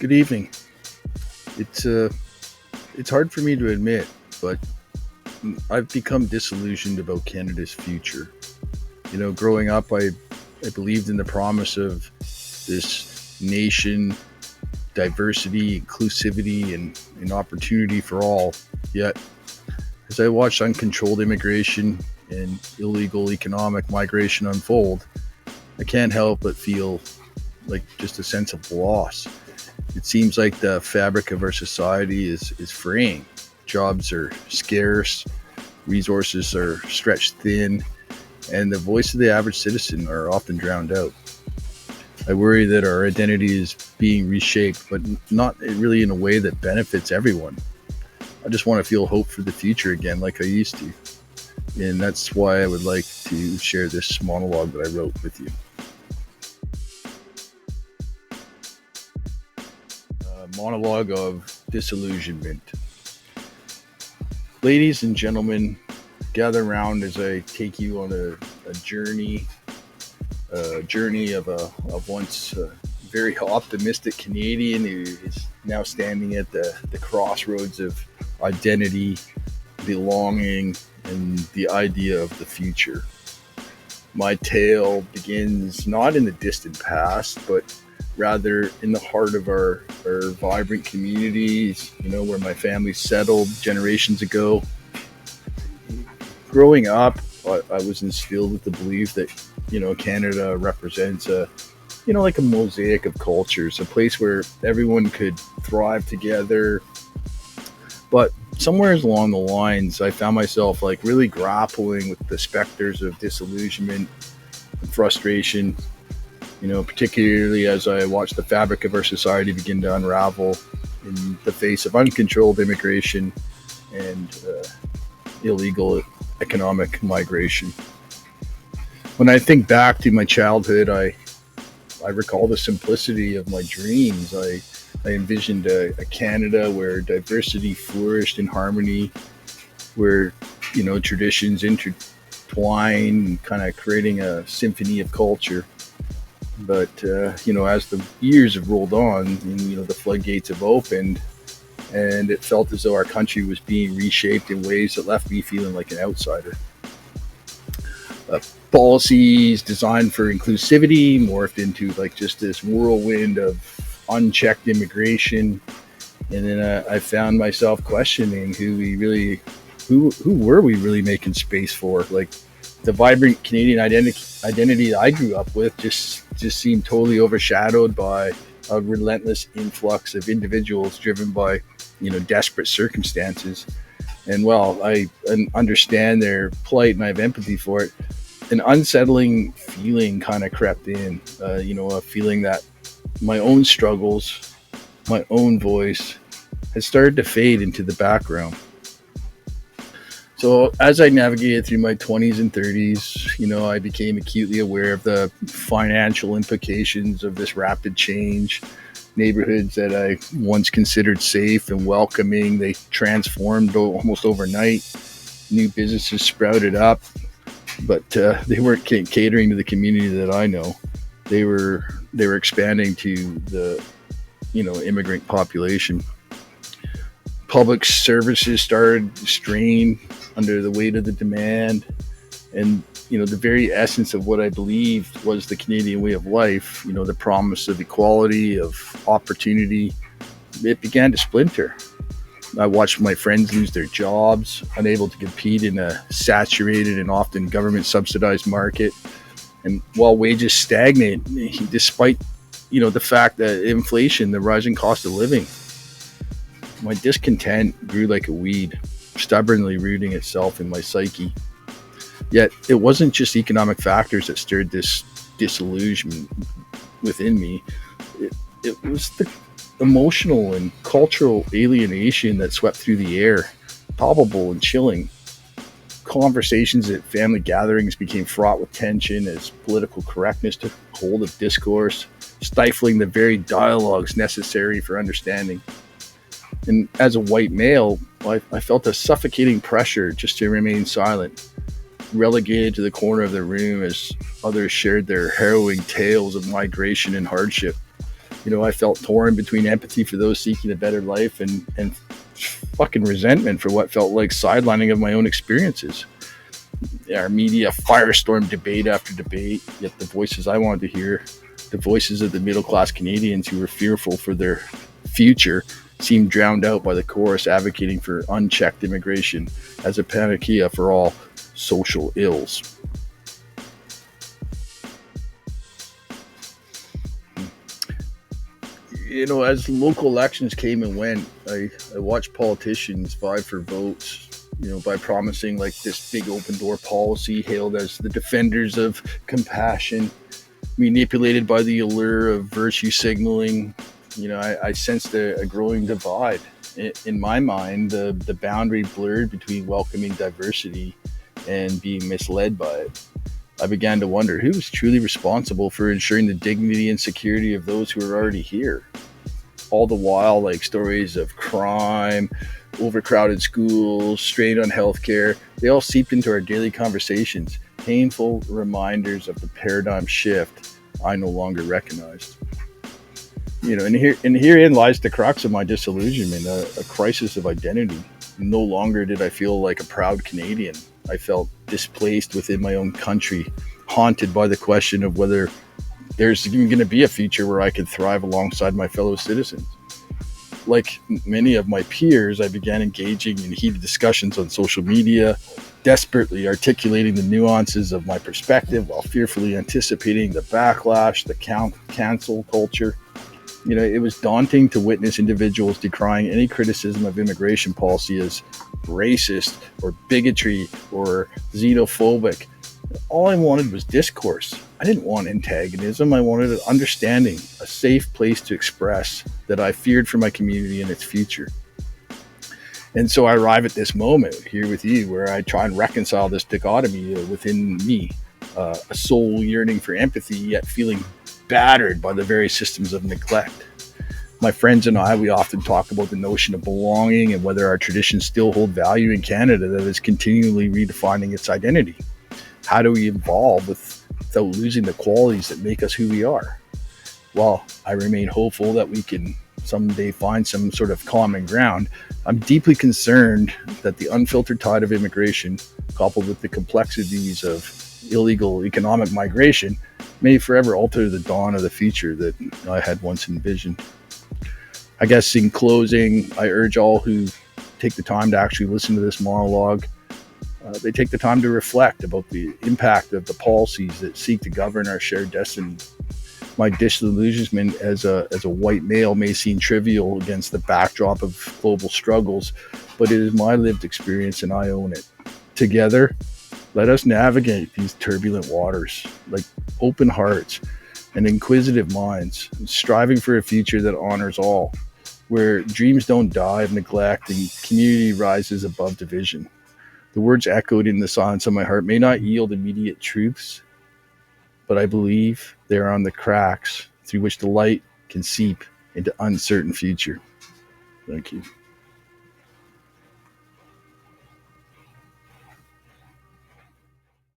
Good evening. It's uh, it's hard for me to admit, but I've become disillusioned about Canada's future. Growing up, I believed in the promise of this nation, diversity, inclusivity, and opportunity for all. Yet, as I watched uncontrolled immigration and illegal economic migration unfold, I can't help but feel like just a sense of loss. It seems like the fabric of our society is fraying. Jobs are scarce, resources are stretched thin, and the voice of the average citizen are often drowned out. I worry that our identity is being reshaped, but not really in a way that benefits everyone. I just want to feel hope for the future again, like I used to. And that's why I would like to share this monologue that I wrote with you. A monologue of disillusionment. Ladies and gentlemen, gather around as I take you on a journey, of once very optimistic Canadian who is now standing at the crossroads of identity, belonging, and the idea of the future. My tale begins not in the distant past, but rather in the heart of our vibrant communities, where my family settled generations ago. Growing up, I was instilled with the belief that, Canada represents like a mosaic of cultures, a place where everyone could thrive together. But somewhere along the lines, I found myself like really grappling with the specters of disillusionment and frustration, particularly as I watched the fabric of our society begin to unravel in the face of uncontrolled immigration and illegal economic migration. When I think back to my childhood, I recall the simplicity of my dreams. I envisioned a Canada where diversity flourished in harmony, where traditions intertwine, kind of creating a symphony of culture. But as the years have rolled on, and, the floodgates have opened, and it felt as though our country was being reshaped in ways that left me feeling like an outsider. Uh, Policies designed for inclusivity morphed into like just this whirlwind of unchecked immigration, and then I found myself questioning who were we really making space for? Like the vibrant Canadian identity that I grew up with just seemed totally overshadowed by a relentless influx of individuals driven by desperate circumstances. And while I understand their plight and I have empathy for it, an unsettling feeling kind of crept in. A feeling that my own struggles, my own voice, has started to fade into the background. So as I navigated through my 20s and 30s, I became acutely aware of the financial implications of this rapid change. Neighborhoods that I once considered safe and welcoming, they transformed almost overnight. New businesses sprouted up, but they weren't catering to the community that I know. They were expanding to the immigrant population. Public services started to strain under the weight of the demand, and the very essence of what I believed was the Canadian way of life, the promise of equality, of opportunity, it began to splinter. I watched my friends lose their jobs, unable to compete in a saturated and often government subsidized market. And while wages stagnate, despite the fact that inflation, the rising cost of living, my discontent grew like a weed, stubbornly rooting itself in my psyche. Yet it wasn't just economic factors that stirred this disillusionment within me. It was the emotional and cultural alienation that swept through the air, palpable and chilling. Conversations at family gatherings became fraught with tension as political correctness took hold of discourse, stifling the very dialogues necessary for understanding. And as a white male, I felt a suffocating pressure just to remain silent, relegated to the corner of the room as others shared their harrowing tales of migration and hardship. I felt torn between empathy for those seeking a better life and fucking resentment for what felt like sidelining of my own experiences. Our media firestorm debate after debate, yet the voices I wanted to hear, the voices of the middle class Canadians who were fearful for their future, seemed drowned out by the chorus advocating for unchecked immigration as a panacea for all social ills. As local elections came and went, I watched politicians vie for votes, by promising like this big open door policy hailed as the defenders of compassion, manipulated by the allure of virtue signaling. I sensed a growing divide. In my mind, the boundary blurred between welcoming diversity and being misled by it. I began to wonder who was truly responsible for ensuring the dignity and security of those who are already here. All the while, like stories of crime, overcrowded schools, strain on healthcare, they all seeped into our daily conversations, painful reminders of the paradigm shift I no longer recognized. And herein lies the crux of my disillusionment, a crisis of identity. No longer did I feel like a proud Canadian. I felt displaced within my own country, haunted by the question of whether there's even going to be a future where I could thrive alongside my fellow citizens. Like many of my peers, I began engaging in heated discussions on social media, desperately articulating the nuances of my perspective while fearfully anticipating the backlash, the cancel culture. It was daunting to witness individuals decrying any criticism of immigration policy as racist or bigotry or xenophobic. All I wanted was discourse. I didn't want antagonism. I wanted an understanding, a safe place to express that I feared for my community and its future. And so I arrive at this moment here with you where I try and reconcile this dichotomy within me, a soul yearning for empathy, yet feeling battered by the very systems of neglect. My friends and I, we often talk about the notion of belonging and whether our traditions still hold value in Canada that is continually redefining its identity. How do we evolve without losing the qualities that make us who we are? While I remain hopeful that we can someday find some sort of common ground, I'm deeply concerned that the unfiltered tide of immigration, coupled with the complexities of illegal economic migration, may forever alter the dawn of the future that I had once envisioned. I guess in closing, I urge all who take the time to actually listen to this monologue, they take the time to reflect about the impact of the policies that seek to govern our shared destiny. My disillusionment as a white male may seem trivial against the backdrop of global struggles, but it is my lived experience and I own it. Together, let us navigate these turbulent waters like open hearts and inquisitive minds, striving for a future that honors all, where dreams don't die of neglect and community rises above division. The words echoed in the silence of my heart may not yield immediate truths, but I believe they are on the cracks through which the light can seep into uncertain future. Thank you.